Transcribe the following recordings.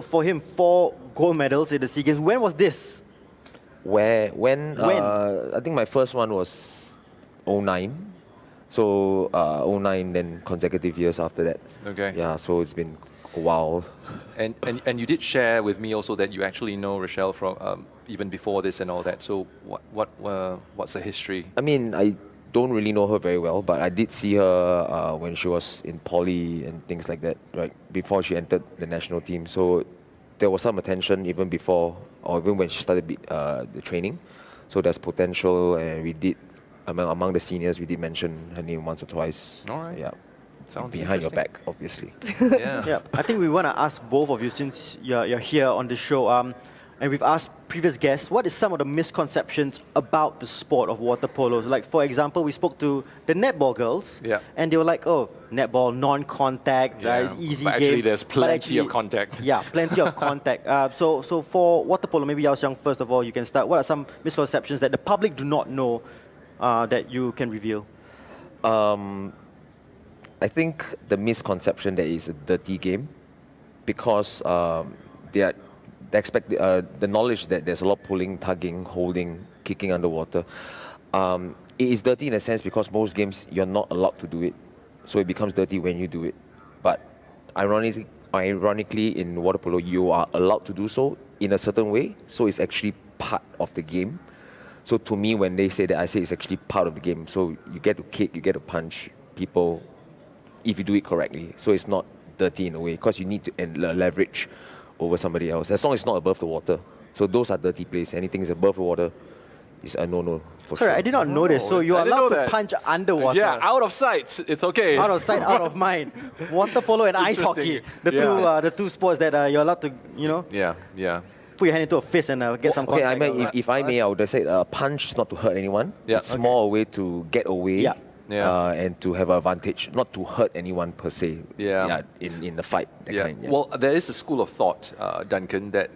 For him, 4 gold medals in the SEA Games. When was this? When? I think my first one was 09. So 09, then consecutive years after that. Okay. Yeah, so it's been a while. And you did share with me also that you actually know Rochelle from even before this and all that. So what's the history? I mean, I don't really know her very well, but I did see her when she was in poly and things like that, right? Before she entered the national team. So there was some attention even before, or even when she started the training. So there's potential, and we did, among the seniors, we did mention her name once or twice. All right. Yeah. Sounds behind your interesting. back, obviously. Yeah. Yeah, I think we want to ask both of you, since you're here on the show, and we've asked previous guests, what is some of the misconceptions about the sport of water polo? Like, for example, we spoke to the netball girls, Yeah. and they were like, oh, netball, non-contact, Yeah. it's easy But game. actually, there's But plenty of contact. Yeah, plenty of contact. So for water polo, maybe Yao XIANG, first of all, you can start. What are some misconceptions that the public do not know that you can reveal? I think the misconception that it's a dirty game, because they expect the knowledge that there's a lot of pulling, tugging, holding, kicking underwater. It is dirty in a sense because most games you're not allowed to do it, so it becomes dirty when you do it. But ironically, in water polo, you are allowed to do so in a certain way, so it's actually part of the game. So to me, when they say that, I say it's actually part of the game. So you get to kick, you get to punch people if you do it correctly. So it's not dirty in a way, because you need to leverage over somebody else, as long as it's not above the water. So those are dirty plays. Anything is above the water is a no-no for Sorry, sure. I did not know this. So you're I didn't allowed know to that. punch underwater. Yeah, out of sight. It's okay. Out of sight, out of mind. Water polo and ice hockey, Interesting. the two sports that you're allowed to, Yeah. put your hand into a fist and get some Okay, contact. I mean, if I may, I would say a punch is not to hurt anyone. Yeah. It's more a way to get away. Yeah. Yeah. And to have an advantage, not to hurt anyone per se. Yeah. In the fight. That kind, yeah. Well, there is a school of thought, Duncan, that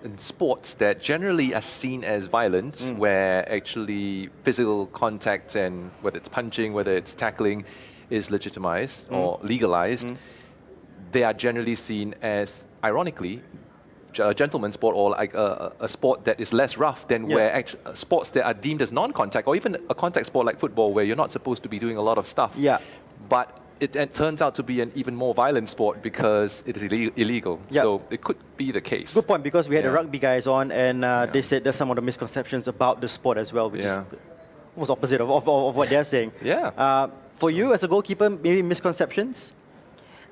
in sports that generally are seen as violent, where actually physical contact, and whether it's punching, whether it's tackling, is legitimized or legalized, they are generally seen as, ironically, a gentleman's sport, or like a sport that is less rough than where sports that are deemed as non-contact, or even a contact sport like football, where you're not supposed to be doing a lot of stuff. Yeah. But it turns out to be an even more violent sport because it is illegal. Yeah. So it could be the case. Good point, because we had the Yeah. rugby guys on, and they said there's some of the misconceptions about the sport as well, which is almost opposite of what they're saying. Yeah. For you, as a goalkeeper, maybe misconceptions?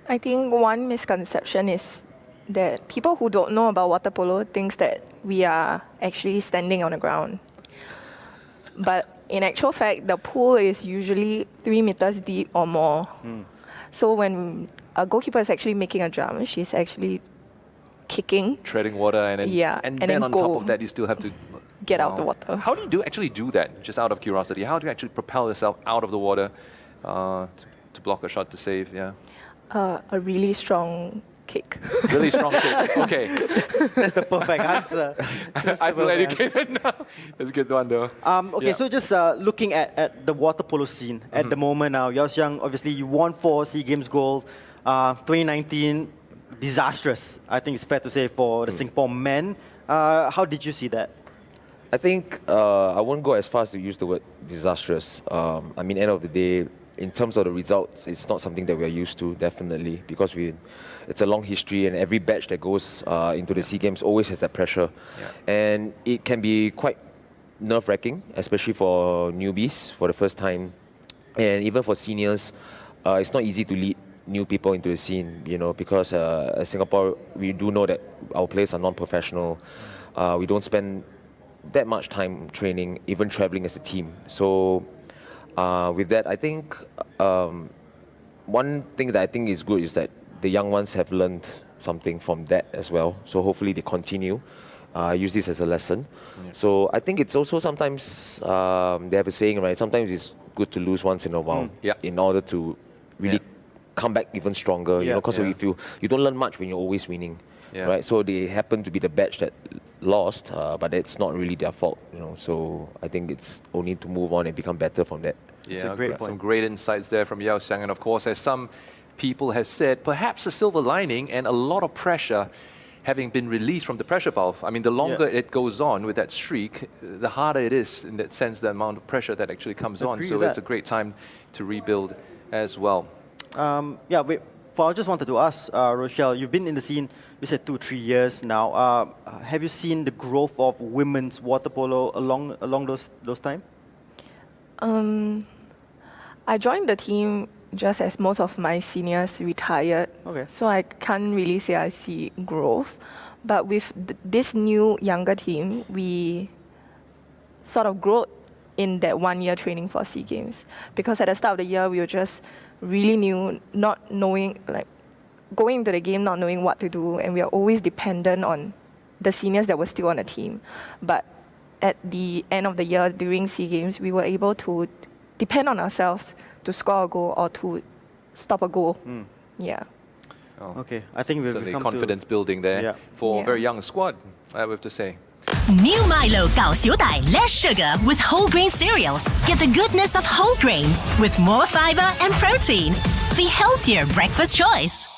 I think one misconception is that people who don't know about water polo thinks that we are actually standing on the ground. But in actual fact, the pool is usually 3 meters deep or more. So when a goalkeeper is actually making a jump, she's actually kicking, Treading water, and then, and and then then on go. top of that, you still have to Get out the water. How do you actually do that? Just out of curiosity, how do you actually propel yourself out of the water to block a shot to save? Yeah. A really strong kick. Really strong kick. Okay. That's the perfect answer. That's the I feel perfect answer. educated now. That's a good one, though. Okay, Yeah. so just looking at the water polo scene at the moment now, Yao XIANG, obviously you won 4 SEA Games gold. 2019, disastrous, I think it's fair to say, for the Singapore men. How did you see that? I think I won't go as far as to use the word disastrous. I mean, end of the day, in terms of the results, it's not something that we are used to, definitely, because it's a long history, and every batch that goes into the SEA Games always has that pressure. Yeah. And it can be quite nerve-wracking, especially for newbies for the first time. And even for seniors, it's not easy to lead new people into the scene, because as Singapore, we do know that our players are non-professional. We don't spend that much time training, even traveling as a team. So with that, I think one thing that I think is good is that the young ones have learned something from that as well. So hopefully they continue, use this as a lesson. Yeah. So I think it's also sometimes, they have a saying, right? Sometimes it's good to lose once in a while Yeah. in order to really come back even stronger, because Yeah. you don't learn much when you're always winning. Yeah. Right, so they happen to be the batch that lost, but it's not really their fault, So I think it's only to move on and become better from that. Yeah, a great got some point. great insights there from Yao XIANG. And of course, as some people have said, perhaps a silver lining and a lot of pressure having been released from the pressure valve. I mean, the longer it goes on with that streak, the harder it is in that sense, the amount of pressure that actually comes on. Agree So with it's a that. great time to rebuild as well. I just wanted to ask, Rochelle, you've been in the scene, you said 2-3 years now. Have you seen the growth of women's water polo along those time? I joined the team just as most of my seniors retired. Okay. So I can't really say I see growth. But with this new younger team, we sort of grew in that 1 year training for SEA Games. Because at the start of the year, we were just really new, not knowing, like going into the game, not knowing what to do. And we are always dependent on the seniors that were still on the team. But at the end of the year, during SEA Games, we were able to depend on ourselves to score a goal or to stop a goal. Yeah. Oh, Okay, I think we've certainly come confidence building there Yeah. for a Yeah. very young squad, I would have to say. New MILO 搞小弟 less sugar with whole grain cereal. Get the goodness of whole grains with more fiber and protein. The healthier breakfast choice.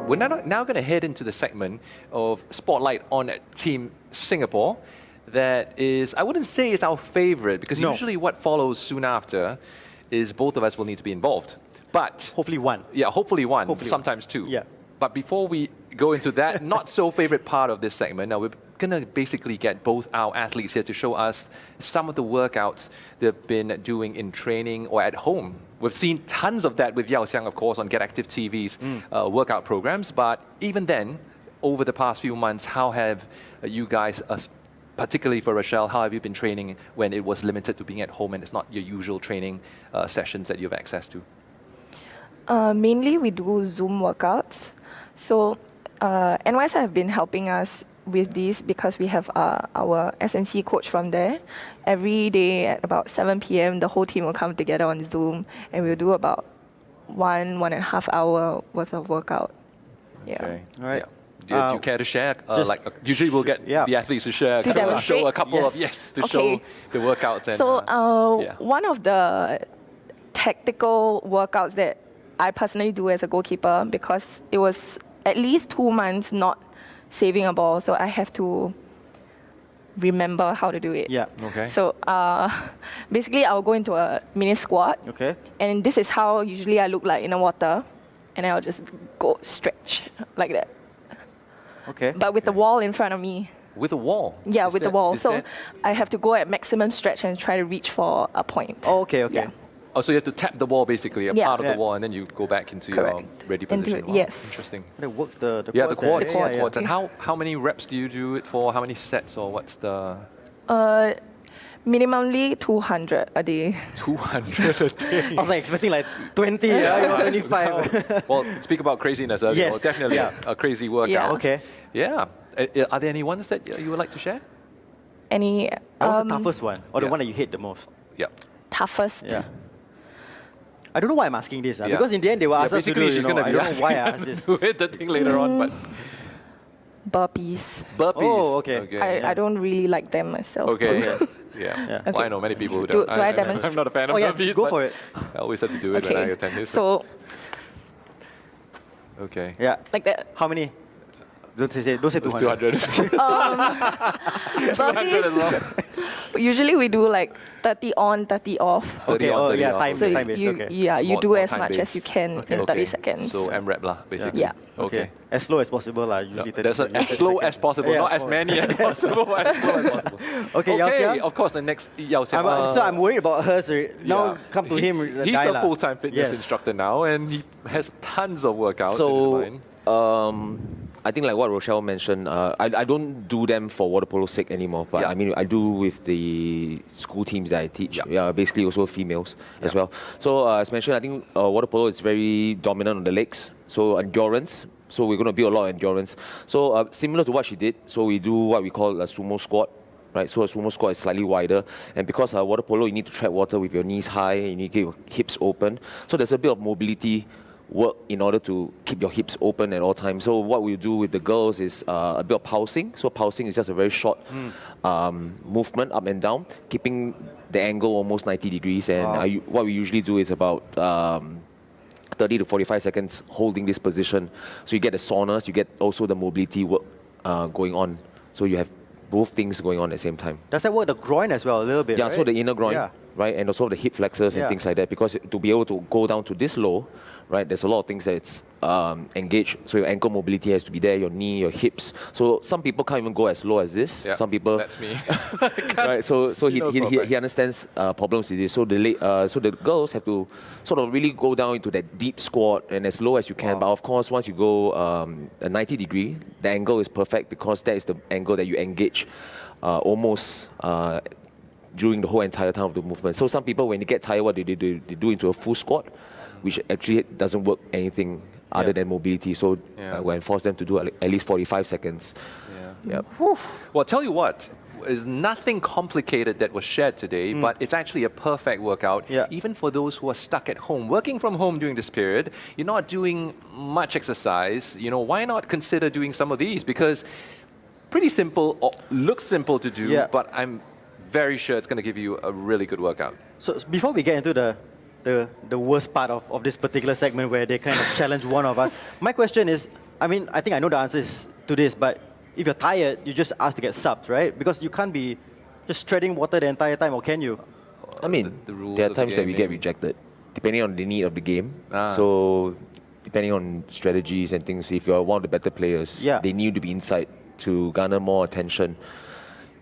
We're now going to head into the segment of Spotlight on Team Singapore. That is, I wouldn't say it's our favorite, because No. usually what follows soon after is both of us will need to be involved. But Hopefully one. yeah, hopefully one, Hopefully sometimes two. Yeah. But before we go into that not so favorite part of this segment, now we're going to basically get both our athletes here to show us some of the workouts they've been doing in training or at home. We've seen tons of that with Yao Xiang, of course, on GetActive TV's workout programs. But even then, over the past few months, how have you guys, particularly for Rochelle, how have you been training when it was limited to being at home and it's not your usual training sessions that you have access to? Mainly we do Zoom workouts. So NYS have been helping us with this because we have our SNC coach from there. Every day at about 7 p.m, the whole team will come together on Zoom and we'll do about 1.5 hour worth of workout. Yeah. Okay. All right. Yeah. Do you care to share? just Usually we'll get yeah. the athletes to share, To show a demonstrate? couple of to show Okay. the workouts. And, So yeah. one of the tactical workouts that I personally do as a goalkeeper, because it was at least 2 months not saving a ball, so I have to remember how to do it. Yeah. Okay. So basically, I'll go into a mini squat, Okay. and this is how usually I look like in the water, and I'll just go stretch like that, Okay. but with the wall in front of me. With a wall? Yeah, Is with the that- wall. is So that- I have to go at maximum stretch and try to reach for a point. Oh, okay. Okay. Yeah. Oh, so you have to tap the wall basically, a Yeah. part of the Yeah. wall, and then you go back into your Correct. ready Into position. it, Wow, yes. Interesting. That works the Yeah, the quads there. quads. The quads. quads. And how many reps do you do it for? How many sets, or what's the Minimally 200 a day. 200 a day? I was like expecting like 20, yeah, 25. Well, speak about craziness earlier. Yes. Well, definitely Yeah. a crazy workout. Yeah. Okay. Yeah. Are there any ones that you would like to share? Any What was the toughest one, or the yeah. one that you hate the most? Yeah. toughest? Yeah. I don't know why I'm asking this, Yeah. because in the end they will ask us to do. basically she's gonna I be don't know why I asked this. do it, the thing later on, but Burpees. burpees. Oh, okay. I don't really like them myself. Okay. Okay. Yeah. Yeah. Well, I Okay. know many people who Do- don't. do I demonstrate? I'm not a fan of Oh yeah, burpees. go but for it. I always have to do it when I Okay. attend this. So Okay. Yeah. like that. How many? Don't say 200. 200. 200 as well. Usually we do like 30 on, 30 off. 30 on, 30 off. So time-based, you, okay. yeah, you More- do more as much as time-based. you can in 30 seconds. So M-rep lah, basically. Yeah. Okay. As slow as possible, usually 30 That's seconds. as slow as possible, Yeah, not as many as possible. As slow as possible. Okay, Yao Xiang. of course, the next Yao Xiang. So I'm worried about hers. Now come to him. He's guy a lah. full-time fitness Yes. instructor now, and he has tons of workouts in his So, mind. I think like what Rochelle mentioned, I don't do them for water polo's sake anymore, but Yeah. I mean, I do with the school teams that I teach. Yeah. Basically also females as Yeah. well. So as mentioned, I think water polo is very dominant on the legs. So endurance. So we're going to build a lot of endurance. So similar to what she did, so we do what we call a sumo squat. Right, so a sumo squat is slightly wider, and because water polo, you need to tread water with your knees high, you need to get your hips open. So there's a bit of mobility work in order to keep your hips open at all times. So what we do with the girls is a bit of pulsing. So pulsing is just a very short movement up and down, keeping the angle almost 90 degrees. And what we usually do is about 30 to 45 seconds holding this position. So you get the soreness, you get also the mobility work going on. So you have both things going on at the same time. Does that work the groin as well a little bit? Yeah, right? so the inner groin, Yeah. right, and also the hip flexors and Yeah. things like that. Because to be able to go down to this low, right, there's a lot of things that's engaged. So your ankle mobility has to be there, your knee, your hips. So some people can't even go as low as this. Yeah, Some people, That's me. right? So You know for a fact. he understands problems with this. So so the girls have to sort of really go down into that deep squat and as low as you can. But of course, once you go a 90 degree, the angle is perfect because that is the angle that you engage almost during the whole entire time of the movement. So some people, when they get tired, what they do, they do into a full squat, which actually doesn't work anything other than mobility. So we enforce them to do at least 45 seconds. Yeah. Yep. Well, tell you what, there's nothing complicated that was shared today, but it's actually a perfect workout, Yeah. even for those who are stuck at home, working from home during this period. You're not doing much exercise. Why not consider doing some of these? Because pretty simple, or looks simple to do, Yeah. but I'm very sure it's going to give you a really good workout. So before we get into the worst part of this particular segment where they kind of challenge one of us, my question is, I think I know the answers to this, but if you're tired, you just ask to get subs, right? Because you can't be just treading water the entire time, or can you? I mean, the rules there are of the times that we game, get maybe. rejected, depending on the need of the game. Ah. So, depending on strategies and things, if you're one of the better players, Yeah. they need to be inside to garner more attention.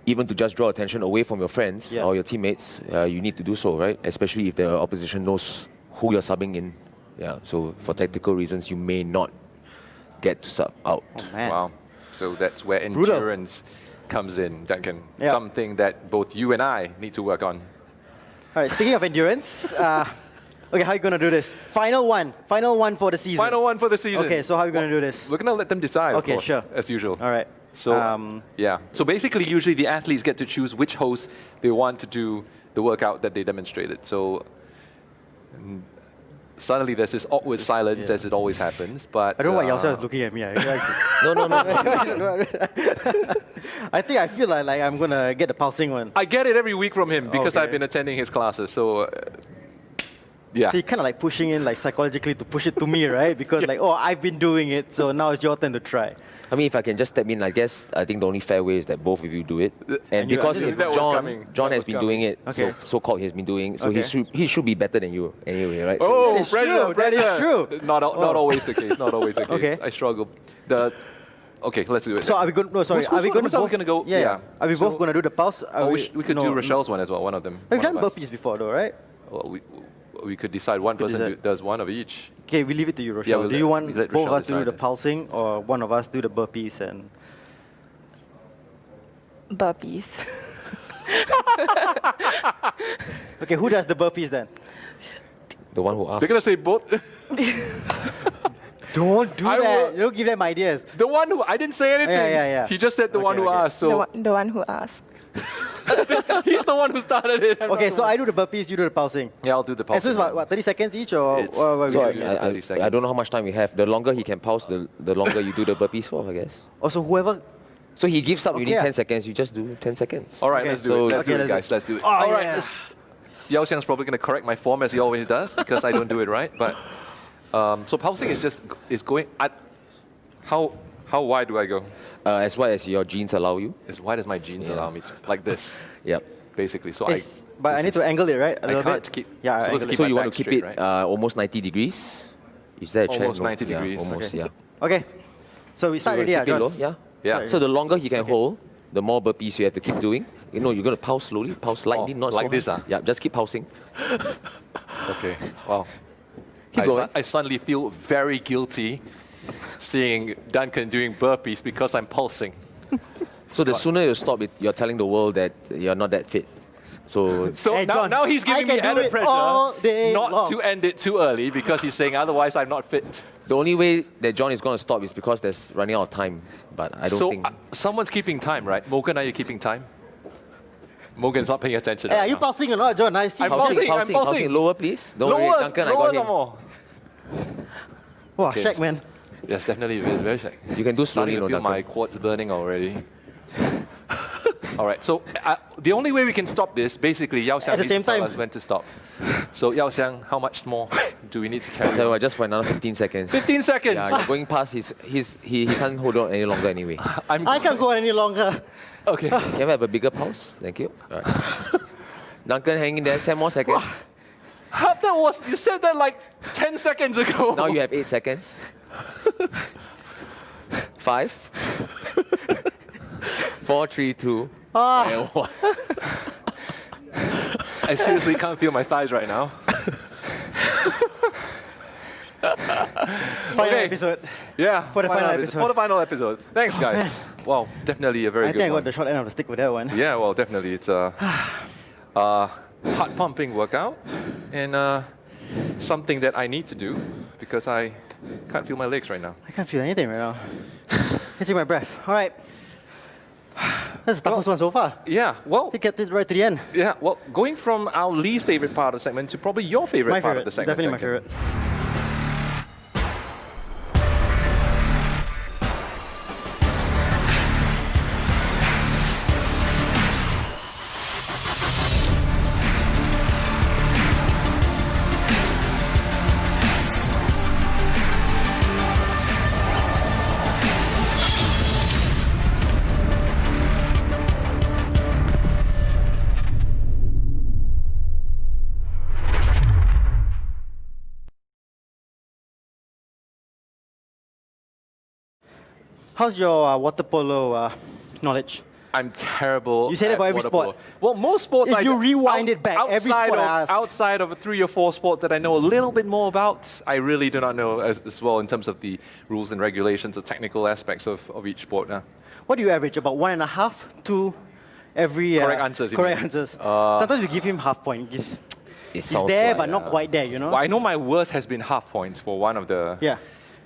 Even to just draw attention away from your friends Yeah. or your teammates, you need to do so, right? Especially if the opposition knows who you're subbing in. Yeah. So, for tactical reasons, you may not get to sub out. Oh, man. Wow. So that's where Brutal. endurance comes in, Duncan. Yeah. Something that both you and I need to work on. All right, speaking of endurance, okay, how are you going to do this? Final one for the season. Final one for the season. Okay, so how are you going to do this? We're going to let them decide, Okay, of course, sure. as usual. All right. So, yeah. So basically, usually the athletes get to choose which host they want to do the workout that they demonstrated. So suddenly there's this awkward silence, yeah. as it always happens. But I don't know why Yao Xiang is looking at me. No. I feel like I'm going to get the pulsing one. I get it every week from him because Okay. I've been attending his classes. So, yeah. So you're kind of like pushing in like psychologically to push it to me, right? Because like, oh, I've been doing it, so now it's your turn to try. I mean, if I can just step in, I think the only fair way is that both of you do it. And you- because that if was coming. John That has was been coming. doing it, Okay. so-called he has been doing, so Okay. he should be better than you anyway, right? So Oh, That is pressure, true, that is pressure. true. Not Oh. always the case. Not always the case. Okay. I struggle. Okay, let's do it. So are we going? No, sorry. Who's- Are we going to who's both? gonna go? Yeah. Yeah. Are we So- both going to do the pulse? Are Oh, we could no, do Rochelle's one as well. One of them. We've one done of us. burpees before, though, right? Well, we could decide one person decide. does one of each. Okay, we leave it to you, Rochelle. we'll do you let- want we let both of Rochelle us to do the decide. pulsing, or one of us do the burpees? And Burpees. okay, who does the burpees then? the one who asked. They're gonna say both. Don't do I that. will- You don't give them ideas. The one who I didn't say anything. Yeah. He just said the one Okay, who okay. asked. So The one who asked. he's the one who started it. I'm Okay, not the so one. I do the burpees, you do the pulsing. Yeah, I'll do the And pulse. so it's what 30 seconds each, or It's- what So we do? 30 I seconds. don't know how much time we have. The longer he can pulse, the longer you do the burpees for, I guess. Also, whoever. So he gives up, you Okay, need yeah. 10 seconds, you just do 10 seconds. All right, Okay, let's do so- it. Let's okay, do it, let's do guys. it. Let's do it. Oh, All right. yeah. Yao Xiang's probably going to correct my form as he always does because I don't do it right. But so pulsing is going at how How wide do I go? As wide as your jeans allow you. As wide as my jeans Yeah. allow me to. Like this, Yep. basically. So But I need to angle it, right? A I little can't bit. keep. Yeah, supposed to angle it. keep So my you want back to keep straight, it right? almost 90 degrees? Is that a check? Almost No. 90 Yeah, degrees, almost, okay. yeah. Okay. So we So start you already, wanna keep it John. low, yeah? Yeah. So the longer he can hold, the more burpees you have to keep doing. You know, you're going to pulse slowly, pulse lightly, not like so this, hard. ah? Yeah, just keep pulsing. Okay. Wow. Keep going. I suddenly feel very guilty seeing Duncan doing burpees because I'm pulsing. So the sooner you stop it, you're telling the world that you're not that fit. So So Hey, John, now he's I giving me can do added it all pressure day not long. to end it too early because he's saying otherwise I'm not fit. the only way that John is going to stop is because there's running out of time. But I don't So think... someone's keeping time, right? Morgan, are you keeping time? Morgan's not paying attention. Hey, right are you now. pulsing or not, John? I see. I'm pulsing. pulsing. Pulsing. Lower, please. Don't worry, Lower, Duncan, I lower got some him. more. Wow, Okay. Shaq, man. Yes, definitely. It's very shag. You can do slowly, Starting to no, feel my Duncan. quads burning already. All right, so the only way we can stop this, basically, Yao Xiang At the needs to same tell time. us when to stop. So Yao Xiang, how much more do we need to carry Tell you on? what, just for another 15 seconds. 15 seconds! Yeah, you're going past he can't hold on any longer anyway. I can't go any longer. Okay. Can we have a bigger pulse? Thank you. All right. Duncan, hang in there, 10 more seconds. Half that was, you said that like 10 seconds ago. Now you have 8 seconds. 5, 4, 3, 2, and 1. I seriously can't feel my thighs right now. Final Okay. episode. Yeah. For the final episode. For the final episode. Thanks, guys. Wow, definitely a very I good think I one. got the short end of the stick with that one. Yeah, well, definitely. It's a heart-pumping workout and something that I need to do because I can't feel my legs right now. I can't feel anything right now. Catching my breath. All right. That's the toughest one so far. Yeah, well, To get it right to the end. yeah, well, going from our least favorite part of the segment to probably your favorite My part favorite. of the segment. Definitely my Duncan. favorite. How's your water polo knowledge? I'm terrible. You say that at for every water sport. polo. Well, most sports. If I you do- rewind it back, every outside sport I of, asked. outside of 3 or 4 sports that I know a little bit more about, I really do not know as well in terms of the rules and regulations, the technical aspects of each sport. What do you average? About 1.5 to every Correct answers, you Correct mean? answers. Sometimes we give him half point. It He's sounds there, like, but not quite there. You know. Well, I know my worst has been half points for one of the. Yeah.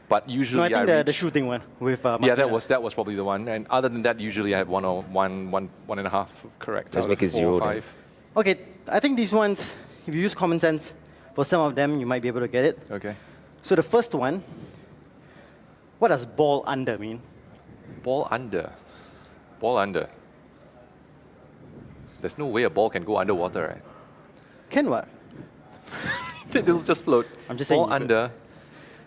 But No, usually I think the reach- shooting one with. Yeah, Martina. that was probably the one. And other than that, usually I have 1.5 correct. Let's out make of it 0 4 or then. 5. Okay, I think these ones, if you use common sense, for some of them you might be able to get it. Okay. So the first one, what does ball under mean? Ball under. Ball under. There's no way a ball can go underwater, right? Can what? It'll just float. I'm just saying Ball you could. under.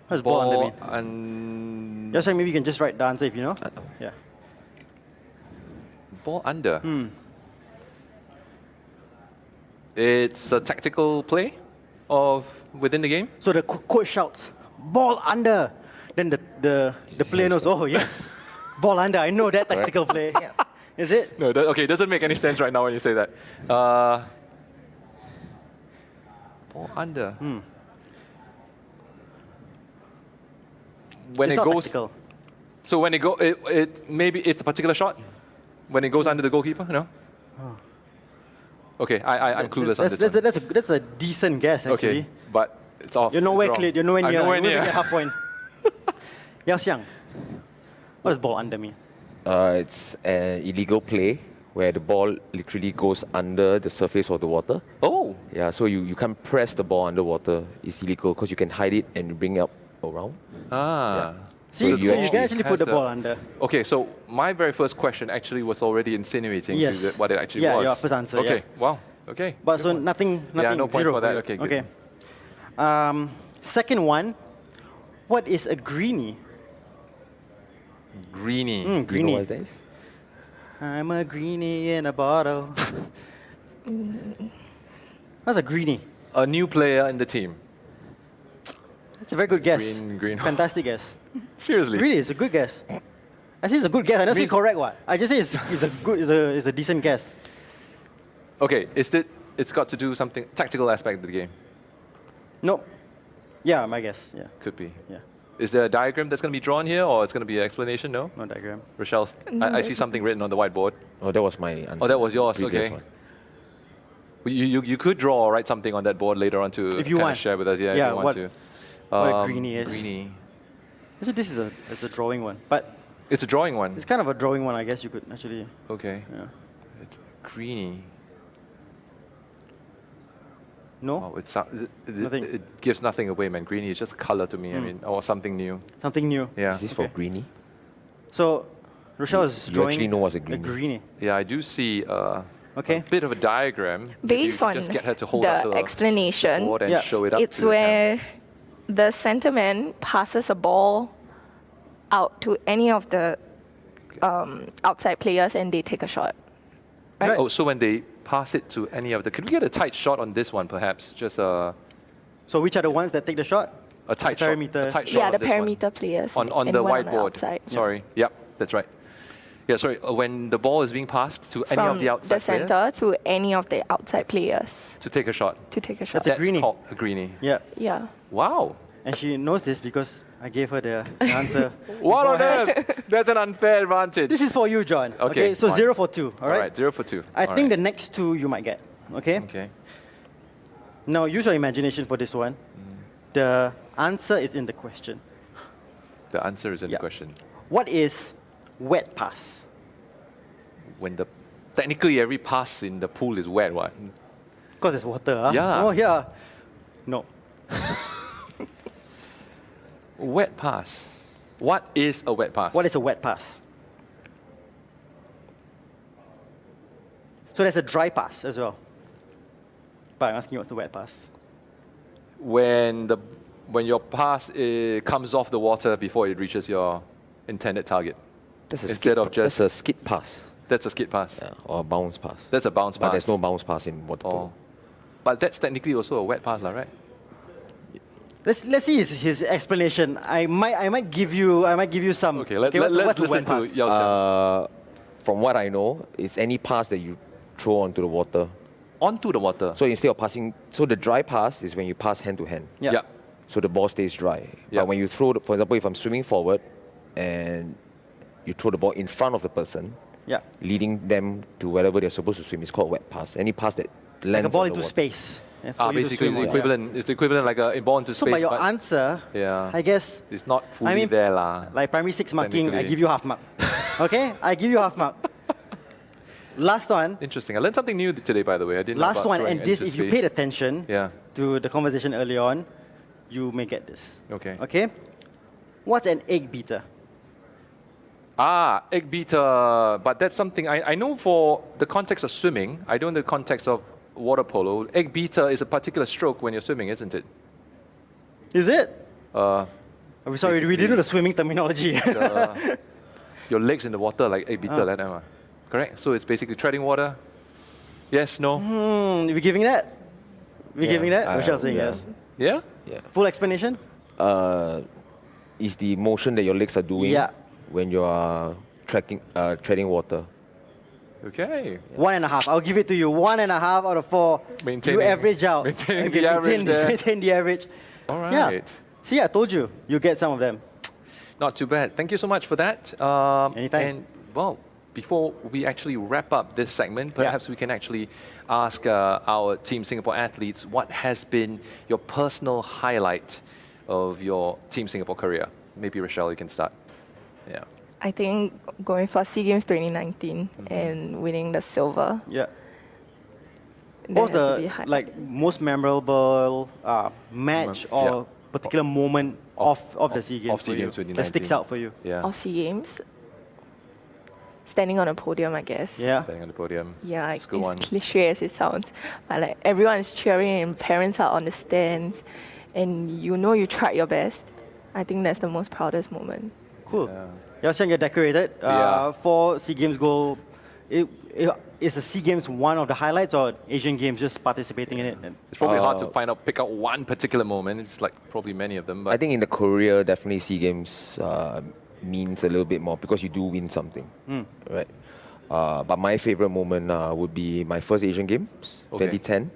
What does ball under mean? And Just like maybe you can just write the answer if you know. Yeah. ball under. It's a tactical play of within the game. So the coach shouts, "Ball under!" Then the player knows, "Oh yes, ball under. I know that tactical play." Is it? No, okay, it doesn't make any sense right now when you say that. Ball under. When It's it not goes, tactical. so when it go, maybe it's a particular shot. When it goes under the goalkeeper, no. Okay, I'm clueless on this one. That's a decent guess actually. Okay, but it's off. You're it's nowhere wrong. clear. You're nowhere I'm near. nowhere You won't near. even get half point. Yao Xiang, what does ball under mean? It's an illegal play where the ball literally goes under the surface of the water. Oh, Yeah, so you can't press the ball underwater. It's illegal because you can hide it and bring it up around. ah. See, So so you you can actually put the ball under. Okay, so my very first question actually was already insinuating Yes. to what it actually Yeah, was. your first answer, Okay, yeah. wow. Okay. But so nothing. Yeah, no points zero for that. you. Okay, good. Okay. Second one, what is a greenie? Greenie. You know Greenie. what that is? I'm a greenie in a bottle. That's a greenie. A new player in the team. That's a very good guess. Green. Fantastic guess. Seriously. Really, it's a good guess. I say it's a good guess. I don't say Green- correct one. I just say it's a decent guess. Okay, it's got to do something tactical aspect of the game. Nope. Yeah, my guess. Yeah. Could be. Yeah. Is there a diagram that's going to be drawn here, or it's going to be an explanation? No. No diagram. Rochelle, I see something written on the whiteboard. Oh, that was my answer. Oh, that was yours. Previous Okay. one. You could draw or write something on that board later on to If you kind want. of share with us. Yeah, Yeah, if you want what- to. what a greenie is. Greenie. Actually, this is a drawing one, but It's a drawing one. it's kind of a drawing one. I guess you could actually. Okay. Yeah. It's Greenie. No. Oh, Nothing. it gives nothing away, man. Greenie is just color to me. I mean, or something new. Something new. Yeah. Is this for Okay. Greenie? So, Rochelle is You drawing actually know what's a greenie. greenie. Yeah, I do see Okay. a bit of a diagram. If Based you on just get her to hold up the the explanation, board and Yeah. show it up it's to the camera. where the center man passes a ball out to any of the outside players and they take a shot. Right. Oh, so when they pass it to any of the... Could we get a tight shot on this one, perhaps? Just a So which are the ones that take the shot? tight The shot. perimeter. A tight shot Yeah, on the this one. perimeter players On and the one whiteboard. outside. Sorry. Yep, that's right. Yeah, sorry. When the ball is being passed to any From of the outside the center to any of the outside players players to take a shot. to take a shot. That's a That's greenie. called a greenie. Yeah. Yeah. Wow. And she knows this because I gave her the answer. What on beforehand. earth? That's an unfair advantage. This is for you, John. Okay, So fine. 0 for 2. All All right. right, 0 for 2. I All think the right. next two you might get. Okay. Okay. Now use your imagination for this one. The answer is in the question. The answer is in Yeah. the question. What is wet pass? When the technically every pass in the pool is wet, what? Because there's water. Huh? Yeah. Oh yeah. No. Wet pass. What is a wet pass? What is a wet pass? So there's a dry pass as well. But I'm asking you what's the wet pass? when your pass comes off the water before it reaches your intended target? That's a Instead skid, of just- that's a skid pass. That's a skid pass. Yeah, or a bounce pass. That's a bounce But pass. there's no bounce pass in water Oh. polo. But that's technically also a wet pass, right? Let's see his explanation. I might give you some. Okay, let's what's the listen wet to pass? Yao Xiang. From what I know, it's any pass that you throw onto the water. Onto the water. So instead of passing, so the dry pass is when you pass hand to hand. Yeah. Yeah. So the ball stays dry. Yeah. But when you throw, for example, if I'm swimming forward and you throw the ball in front of the person, Yeah. leading them to wherever they're supposed to swim, it's called wet pass. Any pass that Like lands a ball on the into water. space. and for you to Basically, swim it's the on. equivalent. It's the equivalent like a ball into So space. by your but answer, yeah, I guess it's not fully mean, there, lah. like primary 6 marking, I Technically. give you half mark. Okay? I give you half mark. Last one. Interesting. I learned something new today, by the way. I didn't. know Last about one, throwing and this, into if you space. paid attention Yeah. to the conversation early on, you may get this. Okay. Okay? What's an egg beater? Egg beater. But that's something I know for the context of swimming. I know in the context of water polo. Egg beater is a particular stroke when you're swimming, isn't it? Is it? Uh, I'm sorry, we didn't do the swimming terminology. your legs in the water like egg beater, like that one. Correct. So it's basically treading water. Yes. No. We giving that? We Yeah, giving that? I- Rochelle saying yeah. yes. Yeah. Yeah. Full explanation? Is the motion that your legs are doing Yeah. when you are treading water. Okay. 1.5. I'll give it to you. 1.5 out of 4. Maintaining- you average out. maintaining Okay, the average there. maintain the average. All Yeah. right. See, I told you. You get some of them. Not too bad. Thank you so much for that. Anytime. And well, before we actually wrap up this segment, perhaps we can actually ask our Team Singapore athletes what has been your personal highlight of your Team Singapore career. Maybe Rochelle, you can start. Yeah. I think going for SEA Games 2019 and winning the silver. Yeah. that What was has to be the highlight. like most memorable match or Yeah. particular moment of the SEA Games of for SEA you Games 2019. that sticks out for you? Yeah. of SEA Games? Standing on a podium, I guess. Yeah. Standing on the podium. Yeah, It's a good as one. cliche as it sounds, but like everyone is cheering and parents are on the stands, and you know you tried your best. I think that's the most proudest moment. Cool. Yao Xiang, you're decorated. Yeah. For SEA Games gold, is the SEA Games one of the highlights or Asian Games just participating in it? It's probably hard to pick out one particular moment. It's like probably many of them. But I think in the career, definitely SEA Games means a little bit more because you do win something, right? But my favorite moment would be my first Asian Games, 2010.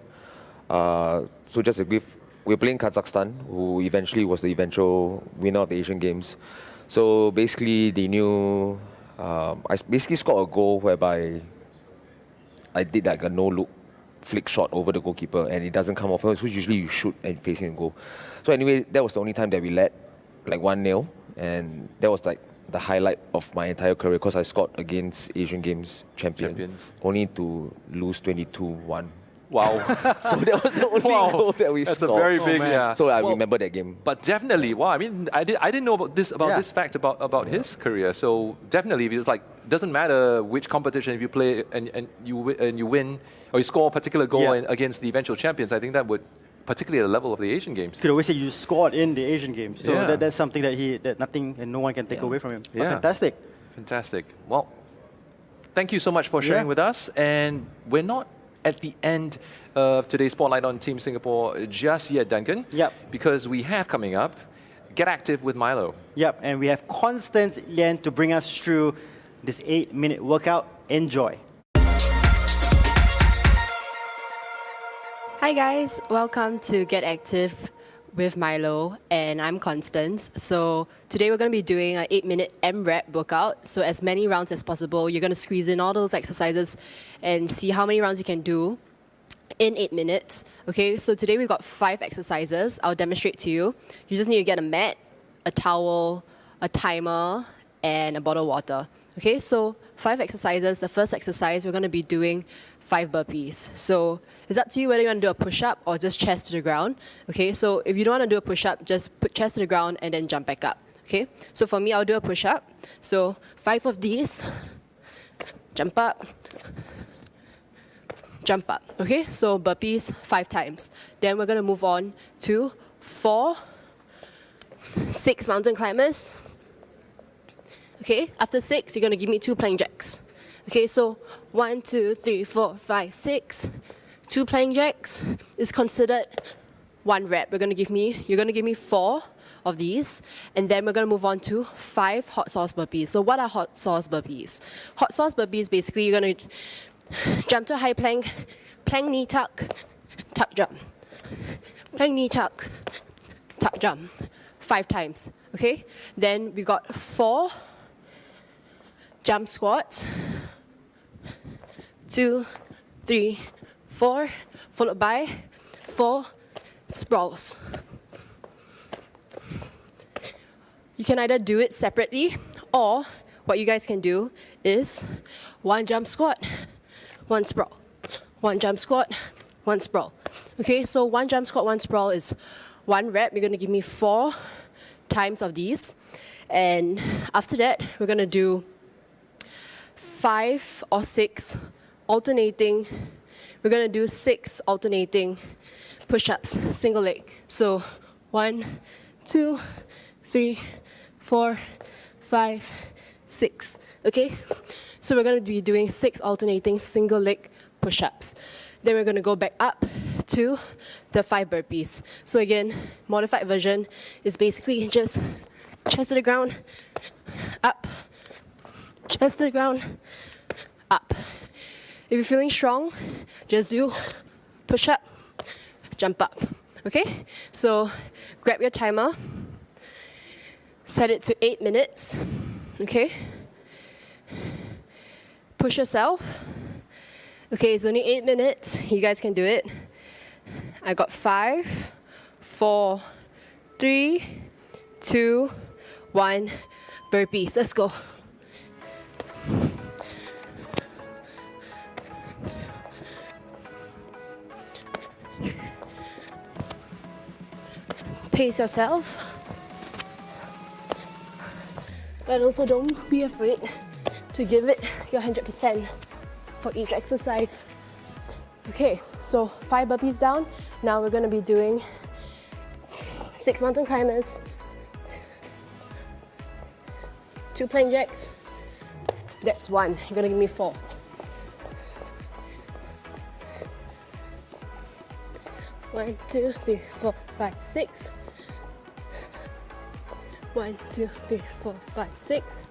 So just a brief, we're playing Kazakhstan, who eventually was the eventual winner of the Asian Games. So basically, they knew I basically scored a goal whereby I did like a no-look flick shot over the goalkeeper, and it doesn't come off. So usually you shoot and facing the goal. So anyway, that was the only time that we led, like 1-0, and that was like the highlight of my entire career because I scored against Asian Games champions. Only to lose 22-1. wow. So that was the only goal that we That's scored. a very big, yeah. So I remember that game. But definitely, wow. I mean, I didn't know about this fact about his career. So definitely, it was like doesn't matter which competition, if you play and you win or you score a particular goal against the eventual champions, I think that would, particularly at the level of the Asian Games. You could always say you scored in the Asian Games. So Yeah. that's something that nothing and no one can take away from him. But Yeah. fantastic. Fantastic. Well, thank you so much for sharing with us. And we're not at the end of today's Spotlight on Team Singapore just yet, Duncan. Yep. Because we have coming up GetActive with MILO. Yep, and we have Constance Lien to bring us through this 8-minute workout. Enjoy. Hi guys, welcome to Get Active with MILO, and I'm Constance. So today we're going to be doing an 8-minute M-rep workout. So as many rounds as possible, you're going to squeeze in all those exercises and see how many rounds you can do in 8 minutes. Okay, so today we've got 5 exercises. I'll demonstrate to you. You just need to get a mat, a towel, a timer, and a bottle of water. Okay, so 5 exercises. The first exercise, we're going to be doing 5 burpees. So it's up to you whether you want to do a push-up or just chest to the ground. Okay, so if you don't want to do a push-up, just put chest to the ground and then jump back up. Okay, so for me, I'll do a push-up. So 5 of these, jump up, jump up. Okay, so burpees 5 times. Then we're going to move on to 4, 6 mountain climbers. Okay, after 6, you're going to give me 2 plank jacks. Okay, so 1, 2, 3, 4, 5, 6. 2 plank jacks is considered 1 rep. You're going to give me 4 of these, and then we're going to move on to 5 hot sauce burpees. So what are hot sauce burpees? Hot sauce burpees, basically you're going to jump to a high plank, plank knee tuck jump. Plank knee tuck jump. 5 times, okay? Then we got 4 jump squats. 2, 3, 4, followed by 4 sprawls. You can either do it separately, or what you guys can do is 1 jump squat, 1 sprawl. 1 jump squat, 1 sprawl. Okay, so 1 jump squat, 1 sprawl is 1 rep. You're going to give me 4 times of these. And after that, we're going to do 5 or 6 alternating. We're going to do 6 alternating push-ups, single leg. So 1, 2, 3, 4, 5, 6. Okay? So we're going to be doing 6 alternating single leg push-ups. Then we're going to go back up to the 5 burpees. So again, modified version is basically just chest to the ground, up, chest to the ground, up. If you're feeling strong, just do push up, jump up. Okay? So grab your timer, set it to 8 minutes. Okay? Push yourself. Okay, it's only 8 minutes. You guys can do it. I got 5, 4, 3, 2, 1. Burpees. Let's go. Pace yourself. But also don't be afraid to give it your 100% for each exercise. Okay, so 5 burpees down. Now we're going to be doing 6 mountain climbers, 2 plank jacks. That's 1. You're gonna give me 4. One, 2, 3, 4, 5, 6. 1, 2, 3, 4, 5, 6.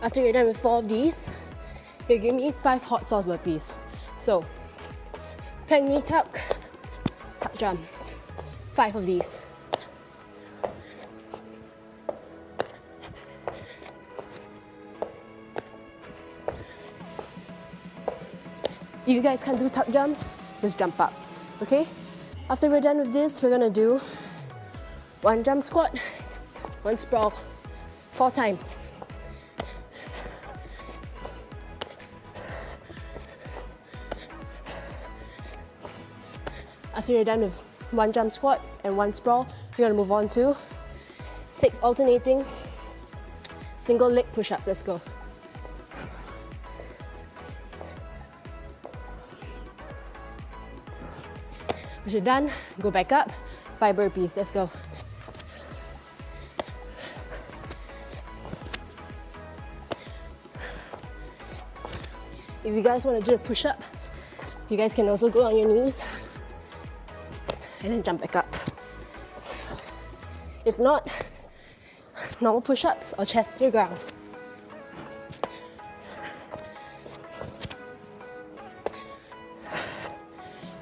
After you're done with 4 of these, you give me 5 hot sauce burpees. So, plank knee tuck, tuck jump. 5 of these. If you guys can't do tuck jumps, just jump up, okay? After we're done with this, we're gonna do 1 jump squat, 1 sprawl, 4 times. After you're done with 1 jump squat and 1 sprawl, you're gonna move on to 6 alternating single leg push-ups. Let's go. Once you're done, go back up, 5 burpees. Let's go. If you guys want to do a push-up, you guys can also go on your knees and then jump back up. If not, normal push-ups or chest to the ground.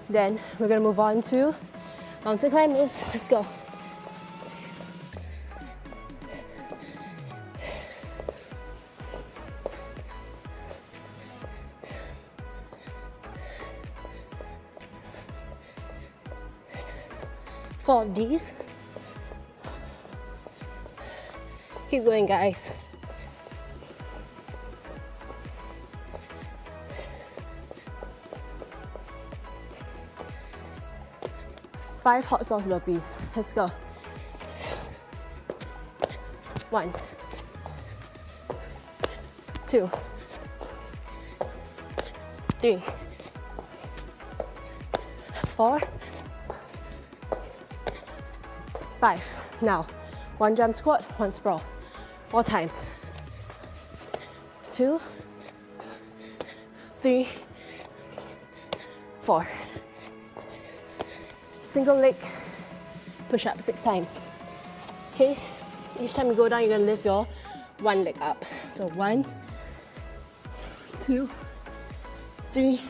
Then we're gonna move on to mountain climbers. Let's go. Four of these. Keep going, guys. Five hot sauce burpees. Let's go. 1, 2, 3, 4, 5. Now, 1 jump squat, 1 sprawl. 4 times. 2, 3, 4. Single leg push-up 6 times. Okay, each time you go down, you're gonna lift your 1 leg up. So 1, 2, 3,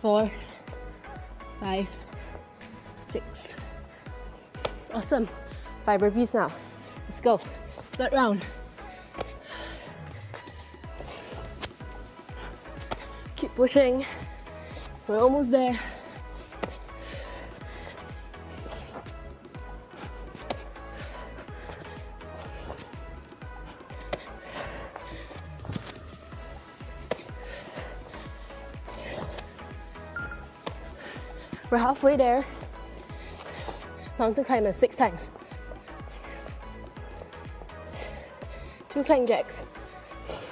4, 5, 6. Awesome. 5 burpees now. Let's go. Third round. Keep pushing. We're almost there. We're halfway there. Mountain climber 6 times. 2 plank jacks.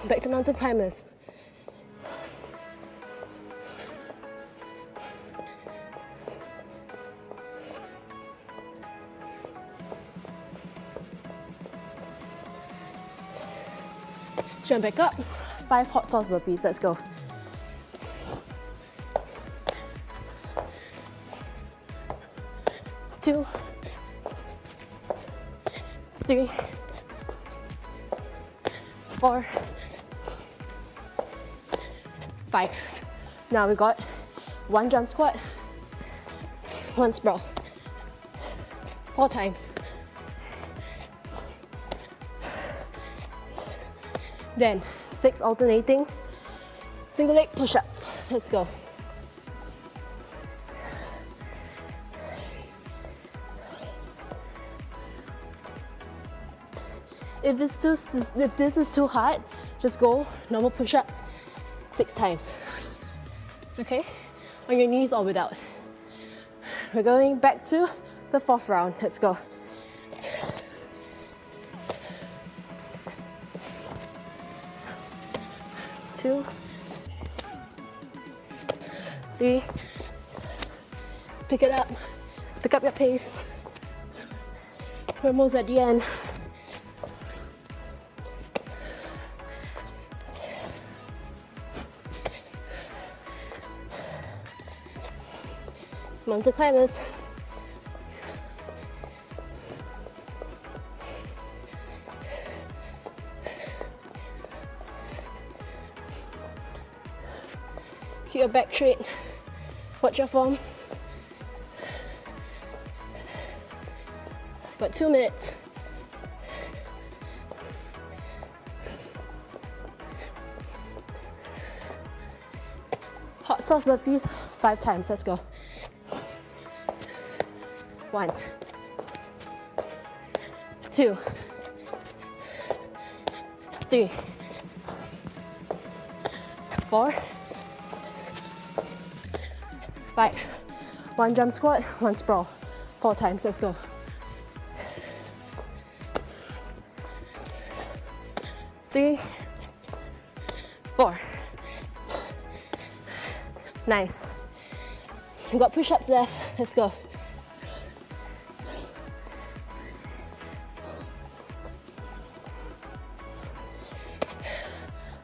Back to mountain climbers. Jump back up. 5 hot sauce burpees. Let's go. 2, 3, 4, 5. Now we got 1 jump squat, 1 sprawl. 4 times. Then 6 alternating single leg push-ups. Let's go. If this is too hard, just go normal push-ups 6 times. Okay? On your knees or without. We're going back to the 4th round. Let's go. Two, 3, Pick it up. Pick up your pace. We're almost at the end. Mountain climbers. Keep your back straight. Watch your form. Got 2 minutes. Hot sauce burpees 5 times. Let's go. 1, 2, 3, 4, 5. 1 jump squat, 1 sprawl. 4 times. Let's go. 3, 4. Nice. We got push-ups left. Let's go.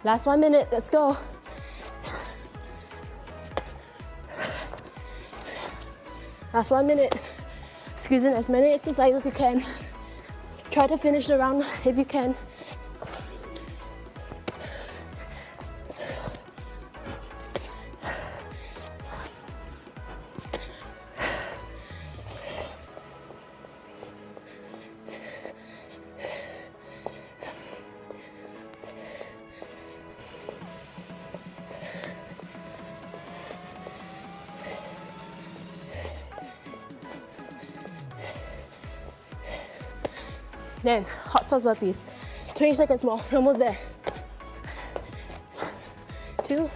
Last 1 minute, let's go. Last 1 minute. Squeeze in as many exercises as you can. Try to finish the round if you can. Then, hot sauce burpees. 20 seconds more, we're almost there. 2,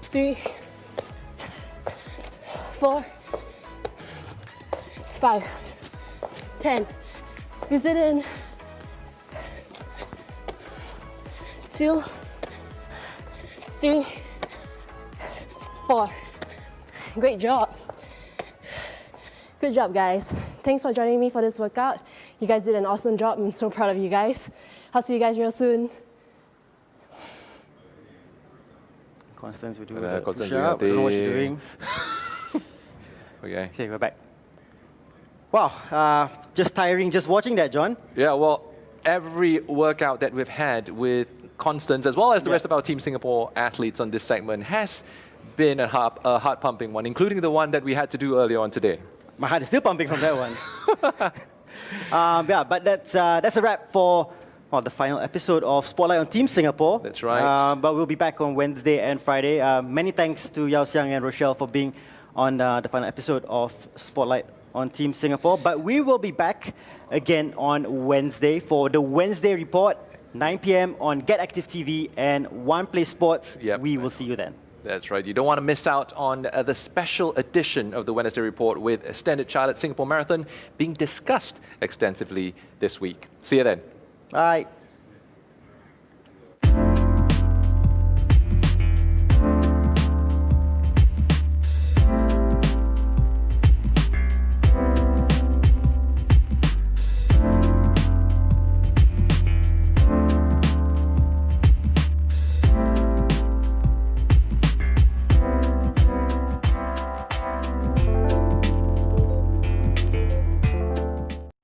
3, 4, 5, 10. Squeeze it in. 2, 3, 4. Great job. Good job, guys. Thanks for joining me for this workout. You guys did an awesome job. I'm so proud of you guys. I'll see you guys real soon. Constance, we do Constance push doing up. I don't know what she's doing. Okay. Okay, we're back. Wow, just tiring just watching that, John. Yeah, well, every workout that we've had with Constance, as well as the rest of our Team Singapore athletes on this segment, has been a heart-pumping one, including the one that we had to do earlier on today. My heart is still pumping from that one. Yeah, but that's a wrap for the final episode of Spotlight on Team Singapore. That's right. But we'll be back on Wednesday and Friday. Many thanks to Yao Xiang and Rochelle for being on the final episode of Spotlight on Team Singapore. But we will be back again on Wednesday for the Wednesday report, 9 p.m. on GetActive TV and One Play Sports. Yep. We will see you then. That's right. You don't want to miss out on the special edition of the Wednesday Report with a Standard Chartered Singapore Marathon being discussed extensively this week. See you then. Bye.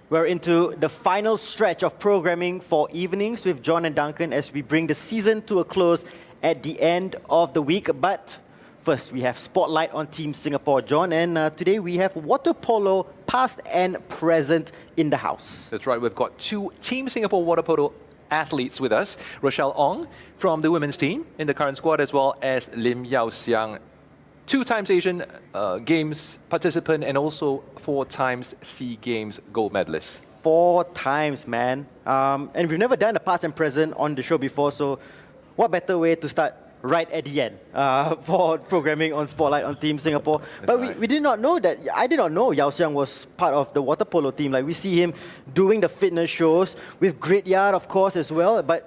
We're into the final stretch of programming for evenings with John and Duncan as we bring the season to a close at the end of the week. But first, we have Spotlight on Team Singapore, John, and today we have Water Polo past and present in the house. That's right. We've got 2 Team Singapore Water Polo athletes with us. Rochelle Ong from the women's team in the current squad, as well as LIM YAO XIANG, 2 times Asian Games participant and also 4 times SEA Games gold medalist. 4 times, man. And we've never done a past and present on the show before, so what better way to start right at the end for programming on Spotlight on Team Singapore. But right. we did not know that, I did not know Yao Xiang was part of the water polo team. Like, we see him doing the fitness shows with Great Yard, of course, as well, but